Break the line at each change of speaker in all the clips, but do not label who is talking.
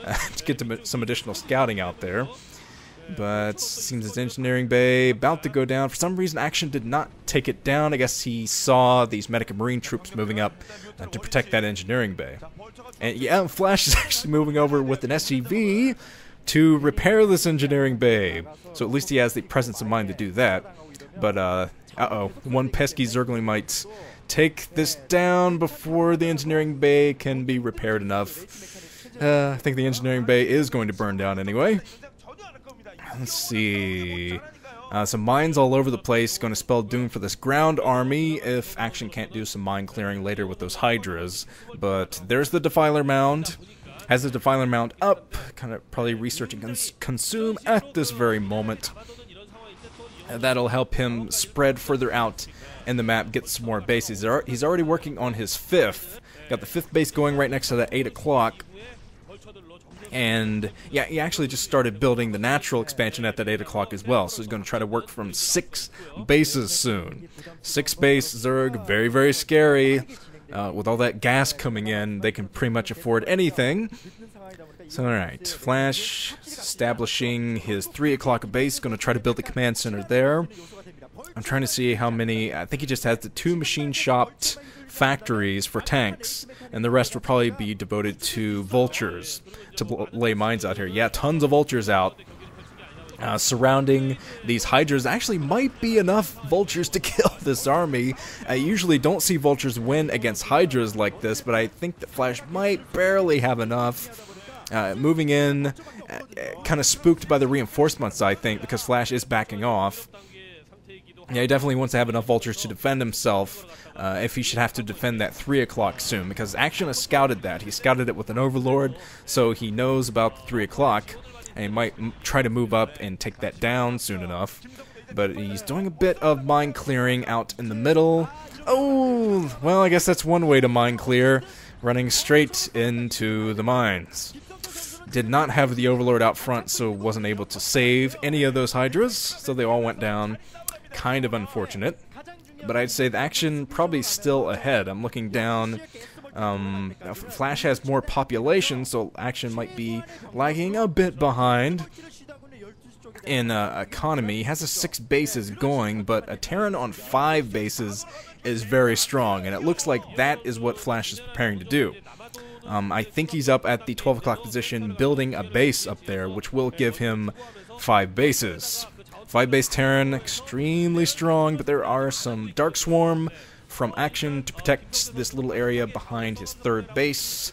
to get some additional scouting out there. But seems his engineering bay about to go down. For some reason, Action did not take it down. I guess he saw these medic and marine troops moving up to protect that engineering bay. And yeah, Flash is actually moving over with an SCV to repair this engineering bay. So at least he has the presence of mind to do that. But, uh-oh, one pesky Zergling might take this down before the engineering bay can be repaired enough. I think the engineering bay is going to burn down anyway. Let's see. Some mines all over the place, going to spell doom for this ground army if Action can't do some mine clearing later with those Hydras. But there's the Defiler Mound. Has the Defiler Mound up, kind of probably researching consume at this very moment. That'll help him spread further out in the map, get some more bases. He's already working on his 5th. Got the 5th base going right next to that 8 o'clock. And yeah, he actually just started building the natural expansion at that 8 o'clock as well. So he's going to try to work from 6 bases soon. 6 base Zerg, very, very scary. With all that gas coming in, they can pretty much afford anything. So alright, Flash establishing his 3 o'clock base, going to try to build the command center there. I'm trying to see how many, I think he just has the 2 machine shopped factories for tanks, and the rest will probably be devoted to vultures to lay mines out here. Yeah, tons of vultures out surrounding these Hydras. Actually might be enough vultures to kill this army. I usually don't see vultures win against Hydras like this, but I think that Flash might barely have enough. Moving in, kind of spooked by the reinforcements, I think, because Flash is backing off. Yeah, he definitely wants to have enough vultures to defend himself if he should have to defend that 3 o'clock soon, because Action has scouted that. He scouted it with an Overlord, so he knows about the 3 o'clock, and he might try to move up and take that down soon enough. But he's doing a bit of mine clearing out in the middle. Oh, well, I guess that's one way to mine clear, running straight into the mines. Did not have the Overlord out front, so wasn't able to save any of those Hydras, so they all went down. Kind of unfortunate, but I'd say the Action probably still ahead. I'm looking down. Flash has more population, so Action might be lagging a bit behind in economy. He has a 6 bases going, but a Terran on 5 bases is very strong, and it looks like that is what Flash is preparing to do. I think he's up at the 12 o'clock position building a base up there, which will give him 5 bases. 5 base Terran, extremely strong, but there are some Dark Swarm from Action to protect this little area behind his 3rd base.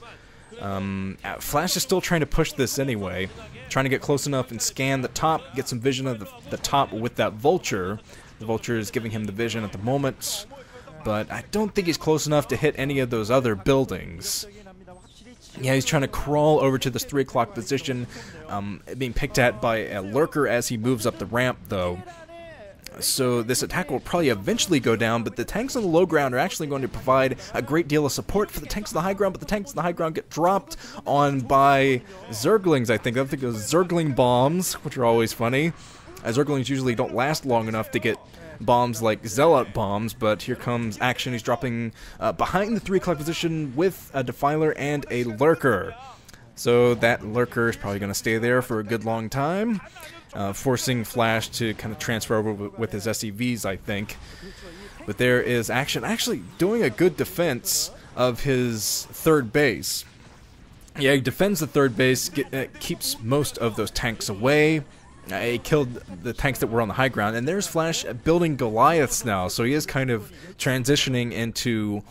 Flash is still trying to push this anyway, trying to get close enough and scan the top, get some vision of the top with that Vulture. The Vulture is giving him the vision at the moment, but I don't think he's close enough to hit any of those other buildings. Yeah, he's trying to crawl over to this 3 o'clock position, being picked at by a lurker as he moves up the ramp, though. So this attack will probably eventually go down, but the tanks on the low ground are actually going to provide a great deal of support for the tanks on the high ground, but the tanks on the high ground get dropped on by Zerglings, I think. I think it was Zergling bombs, which are always funny. Zerglings usually don't last long enough to get bombs like Zealot bombs, but here comes Action. He's dropping behind the 3 o'clock position with a Defiler and a Lurker. So that Lurker is probably going to stay there for a good long time, forcing Flash to kind of transfer over with his SCVs, I think. But there is Action actually doing a good defense of his 3rd base. Yeah, he defends the 3rd base, keeps most of those tanks away. He killed the tanks that were on the high ground, and there's Flash building Goliaths now, so he is kind of transitioning into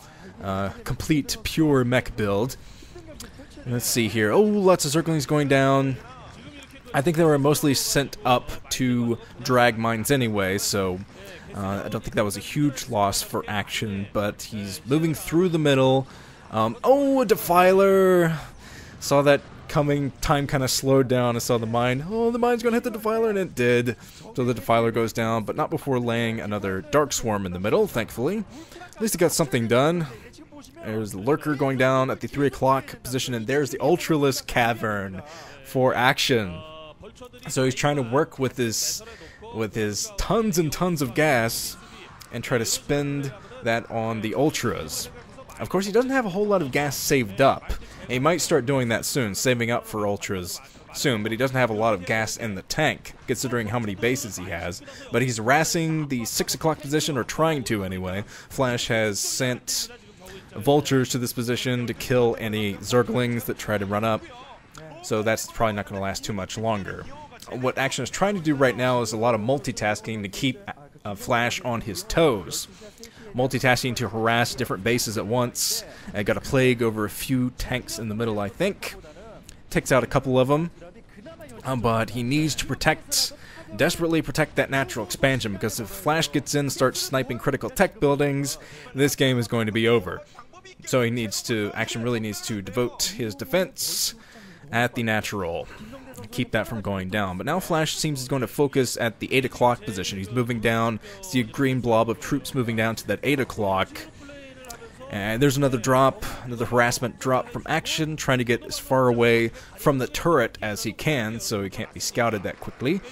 complete pure mech build. Let's see here. Oh, lots of Zerglings going down. I think they were mostly sent up to drag mines anyway, so I don't think that was a huge loss for Action, but he's moving through the middle. Oh, a Defiler! Saw that coming, time kind of slowed down. I saw the mine. Oh, the mine's gonna hit the Defiler, and it did. So the Defiler goes down, but not before laying another Dark Swarm in the middle, thankfully. At least he got something done. There's the Lurker going down at the 3 o'clock position, and there's the Ultralisk Cavern for Action. So he's trying to work with his tons and tons of gas and try to spend that on the Ultras. Of course, he doesn't have a whole lot of gas saved up. He might start doing that soon, saving up for ultras soon, but he doesn't have a lot of gas in the tank, considering how many bases he has. But he's harassing the 6 o'clock position, or trying to anyway. Flash has sent vultures to this position to kill any Zerglings that try to run up, so that's probably not going to last too much longer. What Action is trying to do right now is a lot of multitasking to keep Flash on his toes. Multitasking to harass different bases at once. I got a plague over a few tanks in the middle, I think. Takes out a couple of them. But he needs to desperately protect that natural expansion, because if Flash gets in and starts sniping critical tech buildings, this game is going to be over. So Action really needs to devote his defense at the natural. Keep that from going down. But now Flash seems he's going to focus at the 8 o'clock position. He's moving down. See a green blob of troops moving down to that 8 o'clock. And there's another harassment drop from Action, trying to get as far away from the turret as he can, so he can't be scouted that quickly.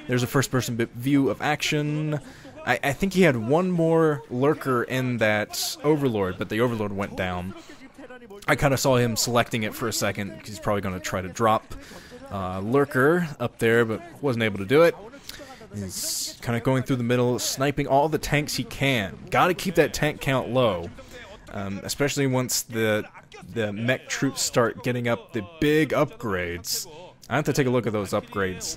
There's a first-person view of Action. I think he had one more lurker in that Overlord, but the Overlord went down. I kind of saw him selecting it for a second, because he's probably going to try to drop lurker up there, but wasn't able to do it. He's kind of going through the middle, sniping all the tanks he can. Got to keep that tank count low. Especially once the mech troops start getting up the big upgrades. I have to take a look at those upgrades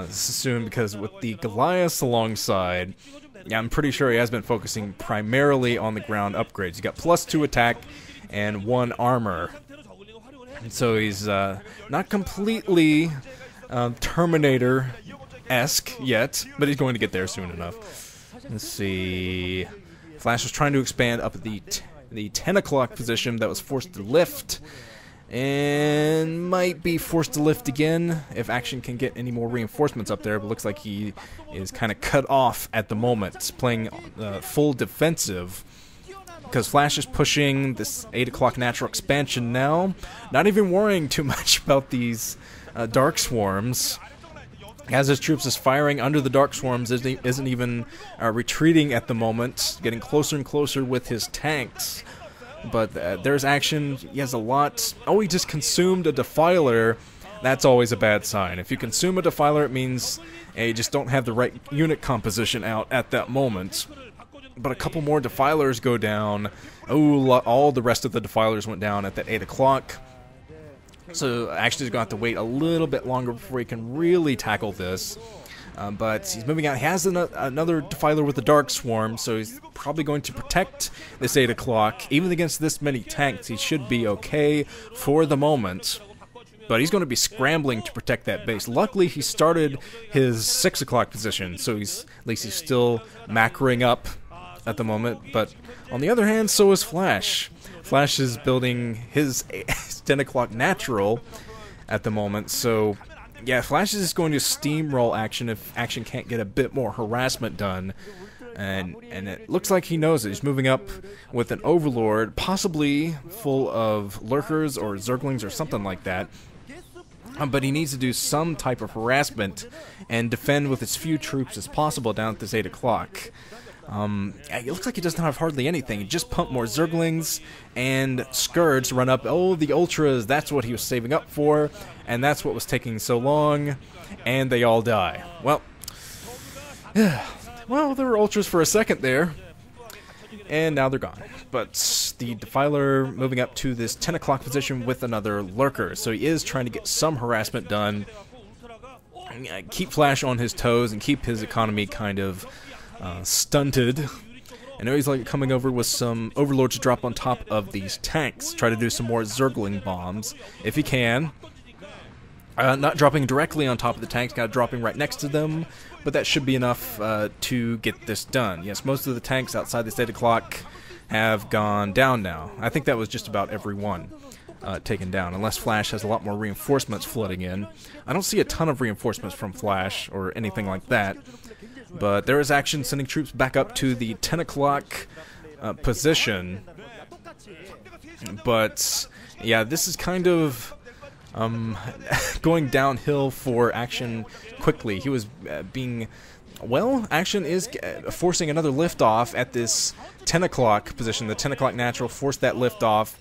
soon, because with the Goliaths alongside, yeah, I'm pretty sure he has been focusing primarily on the ground upgrades. He's got +2 attack and 1 armor. And so he's not completely Terminator-esque yet, but he's going to get there soon enough. Let's see. Flash was trying to expand up at the 10 o'clock position that was forced to lift, and might be forced to lift again if Action can get any more reinforcements up there, but looks like he is kind of cut off at the moment, playing full defensive, because Flash is pushing this 8 o'clock natural expansion now, not even worrying too much about these Dark Swarms. As his troops is firing under the Dark Swarms, isn't even retreating at the moment, getting closer and closer with his tanks. But there's Action. He has a lot. Oh, he just consumed a Defiler. That's always a bad sign. If you consume a Defiler, it means you just don't have the right unit composition out at that moment. But a couple more Defilers go down. Oh, all the rest of the Defilers went down at that 8 o'clock. So Action is going to have to wait a little bit longer before he can really tackle this. But he's moving out. He has another Defiler with the Dark Swarm, so he's probably going to protect this 8 o'clock. Even against this many tanks, he should be okay for the moment. But he's going to be scrambling to protect that base. Luckily, he started his 6 o'clock position, so at least he's still macroing up at the moment. But on the other hand, so is Flash. Flash is building his 10 o'clock natural at the moment, so yeah, Flash is just going to steamroll Action if Action can't get a bit more harassment done, and it looks like he knows it. He's moving up with an Overlord, possibly full of lurkers or Zerglings or something like that, but he needs to do some type of harassment and defend with as few troops as possible down at this 8 o'clock. It looks like he doesn't have hardly anything. He just pumped more Zerglings and Scourge run up. Oh, the Ultras, that's what he was saving up for, and that's what was taking so long, and they all die. Well, there were Ultras for a second there, and now they're gone. But the Defiler moving up to this 10 o'clock position with another Lurker, so he is trying to get some harassment done, keep Flash on his toes, and keep his economy kind of stunted. I know he's like coming over with some Overlords to drop on top of these tanks. Try to do some more Zergling bombs if he can. Not dropping directly on top of the tanks, kind of dropping right next to them, but that should be enough to get this done. Yes, most of the tanks outside this 8 o'clock have gone down now. I think that was just about every one taken down, unless Flash has a lot more reinforcements flooding in. I don't see a ton of reinforcements from Flash or anything like that. But there is Action sending troops back up to the 10 o'clock position. But yeah, this is kind of going downhill for Action quickly. He was Action is forcing another liftoff at this 10 o'clock position. The 10 o'clock natural forced that liftoff.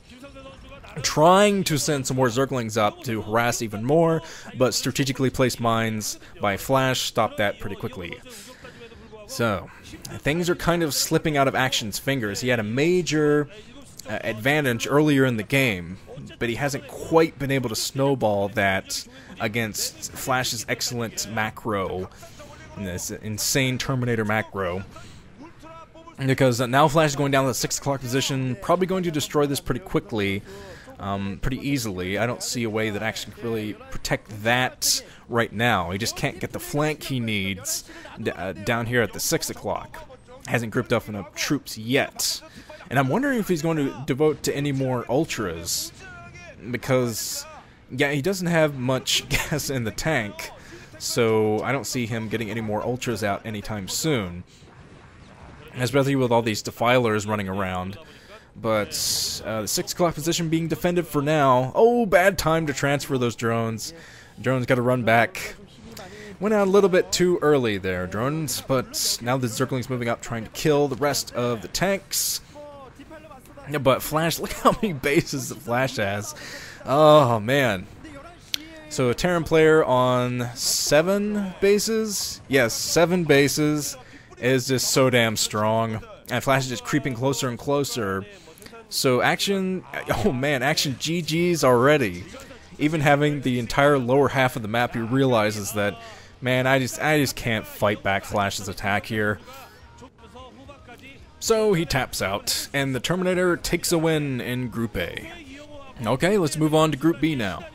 trying to send some more Zerglings up to harass even more, but strategically placed mines by Flash stopped that pretty quickly. So, things are kind of slipping out of Action's fingers. He had a major advantage earlier in the game, but he hasn't quite been able to snowball that against Flash's excellent macro, this insane Terminator macro. Because now Flash is going down to the 6 o'clock position, probably going to destroy this pretty quickly, pretty easily. I don't see a way that Action can really protect that right now. He just can't get the flank he needs down here at the 6 o'clock. Hasn't gripped up enough troops yet. And I'm wondering if he's going to devote to any more ultras, because, yeah, he doesn't have much gas in the tank, so I don't see him getting any more ultras out anytime soon, especially with all these defilers running around. But the 6 o'clock position being defended for now. Oh, bad time to transfer those drones. Drones got to run back. Went out a little bit too early there, drones, but now the Zergling's moving up trying to kill the rest of the tanks. But Flash, look how many bases the Flash has. Oh, man. So a Terran player on 7 bases? Yes, 7 bases is just so damn strong. And Flash is just creeping closer and closer. So Action, oh man, Action GG's already. Even having the entire lower half of the map, he realizes that, man, I just can't fight back Flash's attack here. So he taps out, and the Terminator takes a win in Group A. Okay, let's move on to Group B now.